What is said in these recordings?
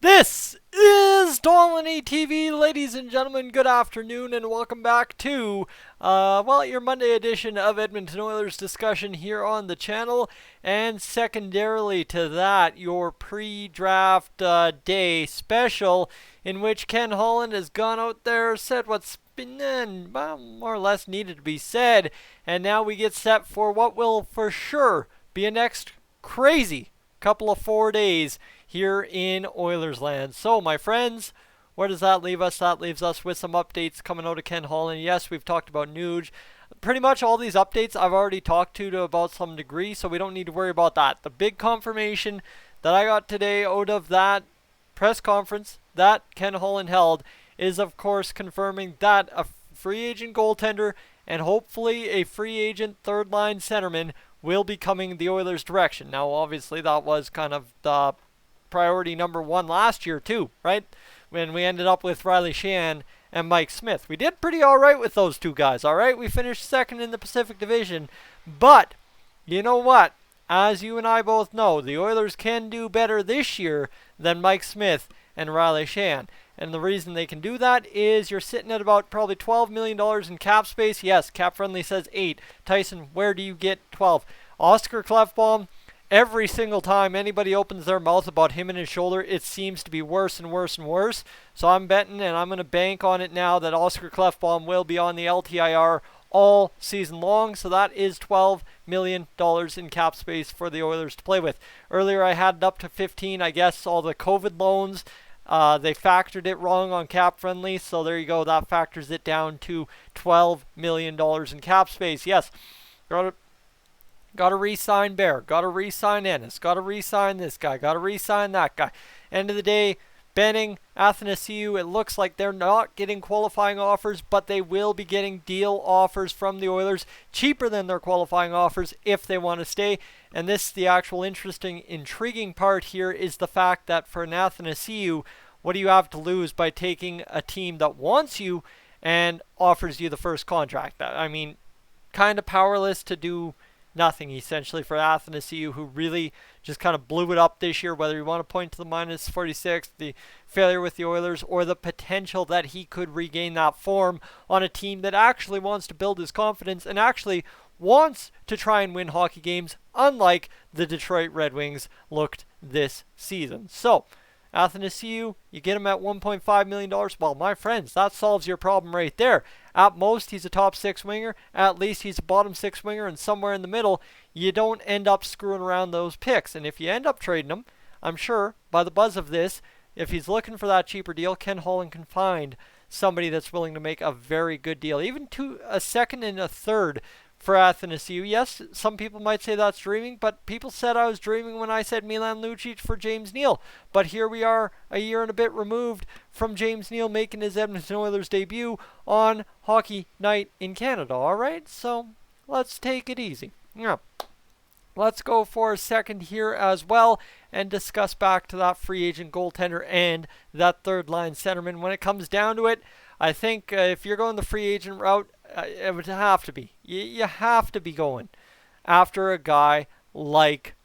This is Goaltending TV, ladies and gentlemen. Good afternoon, and welcome back to, your Monday edition of Edmonton Oilers discussion here on the channel, and secondarily to that, your pre-draft day special, in which Ken Holland has gone out there, said what's been more or less needed to be said, and now we get set for what will for sure be a next crazy couple of 4 days here in Oilers land. So, my friends, where does that leave us? That leaves us with some updates coming out of Ken Holland. Yes, we've talked about Nuge. Pretty much all these updates I've already talked to about some degree, so we don't need to worry about that. The big confirmation that I got today out of that press conference that Ken Holland held is, of course, confirming that a free agent goaltender and hopefully a free agent third-line centerman will be coming the Oilers' direction. Now, obviously, that was kind of the priority number one last year too, right? When we ended up with Riley Sheahan and Mike Smith. We did pretty all right with those two guys, all right? We finished second in the Pacific Division. But, you know what? As you and I both know, the Oilers can do better this year than Mike Smith and Riley Sheahan. And the reason they can do that is you're sitting at about probably $12 million in cap space. Yes, Cap Friendly says 8. Tyson, where do you get 12? Oscar Klefbom, every single time anybody opens their mouth about him and his shoulder, it seems to be worse and worse and worse. So I'm betting, and I'm going to bank on it now, that Oscar Klefbom will be on the LTIR all season long. So that is $12 million in cap space for the Oilers to play with. Earlier I had it up to 15. I guess all the COVID loans, they factored it wrong on Cap Friendly. So there you go. That factors it down to $12 million in cap space. Yes, got to re-sign Bear. Got to re-sign Ennis. Got to re-sign this guy. Got to re-sign that guy. End of the day, Benning, Athanasiou, it looks like they're not getting qualifying offers, but they will be getting deal offers from the Oilers, cheaper than their qualifying offers if they want to stay. And this, the actual interesting, intriguing part here is the fact that for an Athanasiou, what do you have to lose by taking a team that wants you and offers you the first contract? I mean, kind of powerless to do nothing essentially for Athanasiou, who really just kind of blew it up this year, whether you want to point to the minus 46, the failure with the Oilers, or the potential that he could regain that form on a team that actually wants to build his confidence and actually wants to try and win hockey games, unlike the Detroit Red Wings looked this season. So, Athanasiou, you get him at $1.5 million. Well, my friends, that solves your problem right there. At most, he's a top 6 winger. At least he's a bottom 6 winger, and somewhere in the middle, you don't end up screwing around those picks. And if you end up trading him, I'm sure, by the buzz of this, if he's looking for that cheaper deal, Ken Holland can find somebody that's willing to make a very good deal. Even to a second and a third for Athanasiou. Yes, some people might say that's dreaming, but people said I was dreaming when I said Milan Lucic for James Neal. But here we are, a year and a bit removed from James Neal making his Edmonton Oilers debut on Hockey Night in Canada, alright? So, let's take it easy. Yeah. Let's go for a second here as well and discuss back to that free agent goaltender and that third line centerman. When it comes down to it, I think if you're going the free agent route, it would have to be. You have to be going after a guy like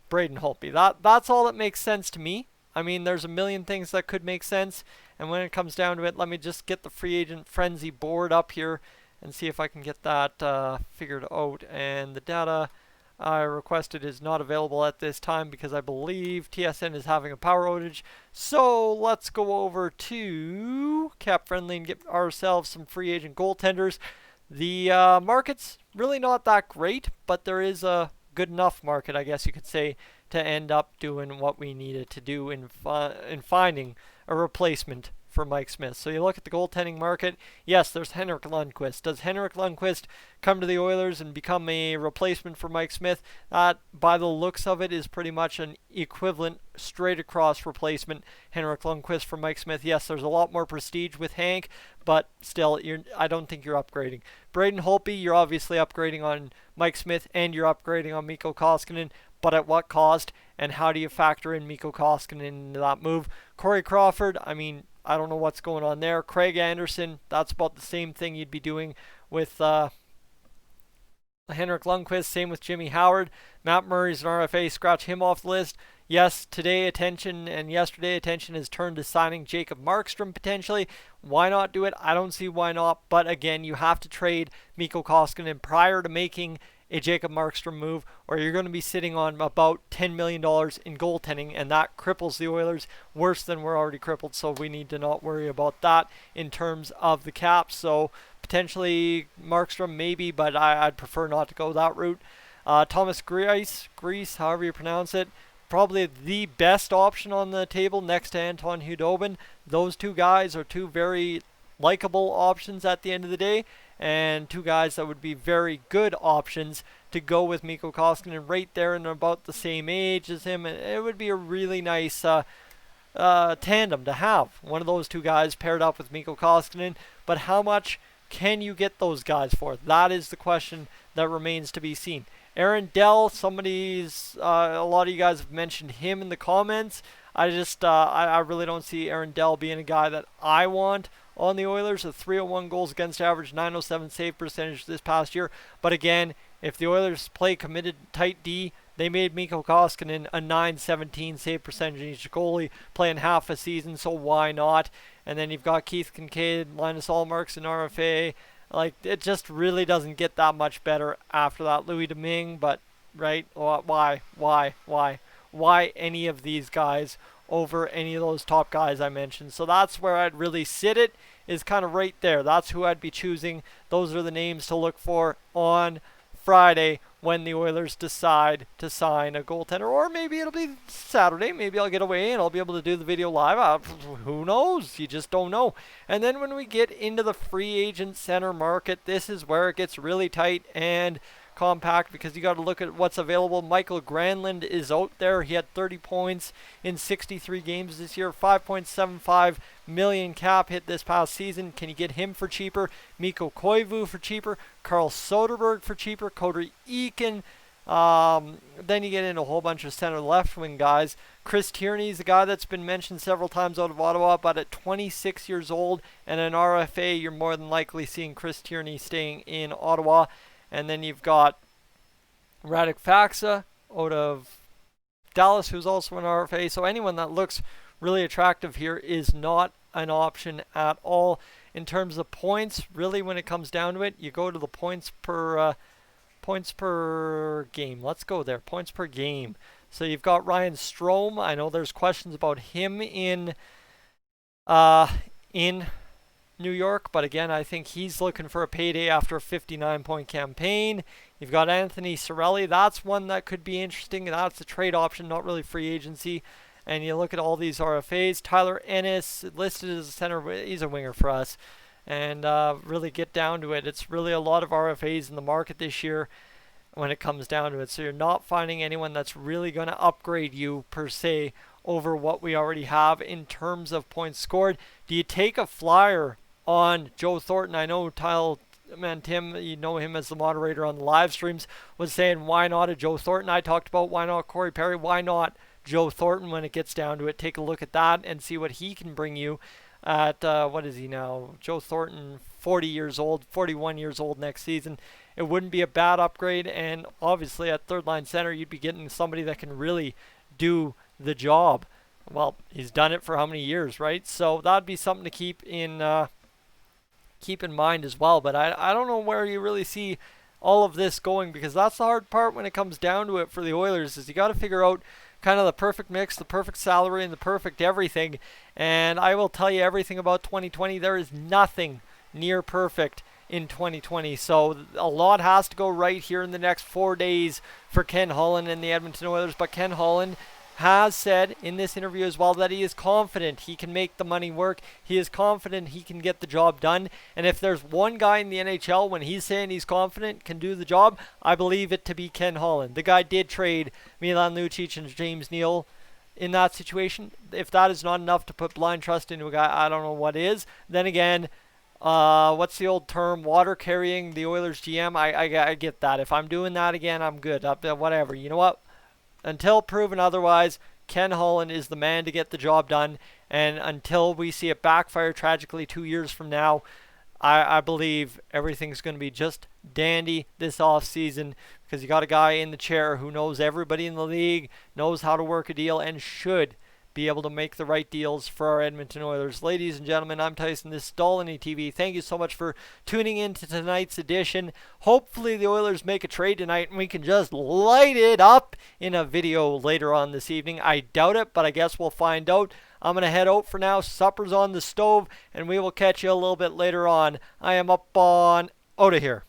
Braden Holtby. That's all that makes sense to me. I mean, there's a million things that could make sense. And when it comes down to it, let me just get the free agent frenzy board up here and see if I can get that figured out. And the data I requested is not available at this time because I believe TSN is having a power outage. So let's go over to Cap Friendly and get ourselves some free agent goaltenders. The market's really not that great, but there is a good enough market, I guess you could say, to end up doing what we needed to do in finding a replacement for Mike Smith. So you look at the goaltending market. Yes, there's Henrik Lundqvist. Does Henrik Lundqvist come to the Oilers and become a replacement for Mike Smith? That, by the looks of it, is pretty much an equivalent straight across replacement. Henrik Lundqvist for Mike Smith. Yes, there's a lot more prestige with Hank, but still, I don't think you're upgrading. Braden Holtby, you're obviously upgrading on Mike Smith and you're upgrading on Mikko Koskinen, but at what cost? And how do you factor in Mikko Koskinen into that move? Corey Crawford, I mean, I don't know what's going on there. Craig Anderson, that's about the same thing you'd be doing with Henrik Lundqvist. Same with Jimmy Howard. Matt Murray's an RFA. Scratch him off the list. Yes, today attention and yesterday attention has turned to signing Jacob Markstrom potentially. Why not do it? I don't see why not. But again, you have to trade Mikko Koskinen prior to making a Jacob Markstrom move, or you're going to be sitting on about $10 million in goaltending, and that cripples the Oilers worse than we're already crippled. So we need to not worry about that in terms of the cap. So potentially Markstrom maybe, but I'd prefer not to go that route. Thomas Greiss, however you pronounce it, probably the best option on the table next to Anton Hudobin. Those two guys are two very likable options at the end of the day, and two guys that would be very good options to go with Mikko Koskinen right there and about the same age as him. And it would be a really nice tandem to have. One of those two guys paired up with Mikko Koskinen. But how much can you get those guys for? That is the question that remains to be seen. Aaron Dell, a lot of you guys have mentioned him in the comments. I really don't see Aaron Dell being a guy that I want on the Oilers. A 301 goals against average, 907 save percentage this past year. But again, if the Oilers play committed tight D, they made Mikko Koskinen a 917 save percentage goalie playing half a season, so why not? And then you've got Keith Kincaid, Linus Ullmark, and RFA. Like, it just really doesn't get that much better after that. Louis Domingue, but, right, why any of these guys over any of those top guys I mentioned? So that's where I'd really sit it, is kind of right there. That's who I'd be choosing. Those are the names to look for on Friday when the Oilers decide to sign a goaltender. Or maybe it'll be Saturday. Maybe I'll get away and I'll be able to do the video live. Who knows? You just don't know. And then when we get into the free agent center market, this is where it gets really tight and compact, because you got to look at what's available. Michael Granlund is out there. He had 30 points in 63 games this year. 5.75 million cap hit this past season. Can you get him for cheaper? Mikko Koivu for cheaper. Carl Soderberg for cheaper. Coder Eakin. Then you get into a whole bunch of center left wing guys. Chris Tierney is a guy that's been mentioned several times out of Ottawa, but at 26 years old and an RFA, you're more than likely seeing Chris Tierney staying in Ottawa. And then you've got Radek Faksa out of Dallas, who's also an RFA. So anyone that looks really attractive here is not an option at all. In terms of points, really when it comes down to it, you go to the points per game. Let's go there, points per game. So you've got Ryan Strome. I know there's questions about him in New York, but again, I think he's looking for a payday after a 59-point campaign. You've got Anthony Cirelli. That's one that could be interesting. That's a trade option, not really free agency. And you look at all these RFAs. Tyler Ennis, listed as a center. He's a winger for us. And really get down to it, it's really a lot of RFAs in the market this year when it comes down to it. So you're not finding anyone that's really going to upgrade you per se over what we already have in terms of points scored. Do you take a flyer on Joe Thornton? I know Tim, you know him as the moderator on the live streams, was saying why not a Joe Thornton. I talked about why not Corey Perry, why not Joe Thornton when it gets down to it. Take a look at that and see what he can bring you at, what is he now? Joe Thornton, 41 years old next season. It wouldn't be a bad upgrade, and obviously at third line center, you'd be getting somebody that can really do the job. Well, he's done it for how many years, right? So that'd be something to keep in mind as well. But I don't know where you really see all of this going, because that's the hard part when it comes down to it for the Oilers, is you got to figure out kind of the perfect mix, the perfect salary, and the perfect everything. And I will tell you everything about 2020. There is nothing near perfect in 2020. So a lot has to go right here in the next 4 days for Ken Holland and the Edmonton Oilers. But Ken Holland has said in this interview as well that he is confident he can make the money work. He is confident he can get the job done. And if there's one guy in the NHL, when he's saying he's confident can do the job, I believe it to be Ken Holland. The guy did trade Milan Lucic and James Neal in that situation. If that is not enough to put blind trust into a guy, I don't know what is. Then again, what's the old term? Water carrying the Oilers GM. I get that. If I'm doing that again, I'm good. Whatever. You know what? Until proven otherwise, Ken Holland is the man to get the job done. And until we see it backfire tragically 2 years from now, I believe everything's going to be just dandy this offseason because you got a guy in the chair who knows everybody in the league, knows how to work a deal, and should be able to make the right deals for our Edmonton Oilers. Ladies and gentlemen, I'm Tyson. This is GOALIE TV. Thank you so much for tuning in to tonight's edition. Hopefully the Oilers make a trade tonight and we can just light it up in a video later on this evening. I doubt it, but I guess we'll find out. I'm going to head out for now. Supper's on the stove, and we will catch you a little bit later on. I am up on out of here.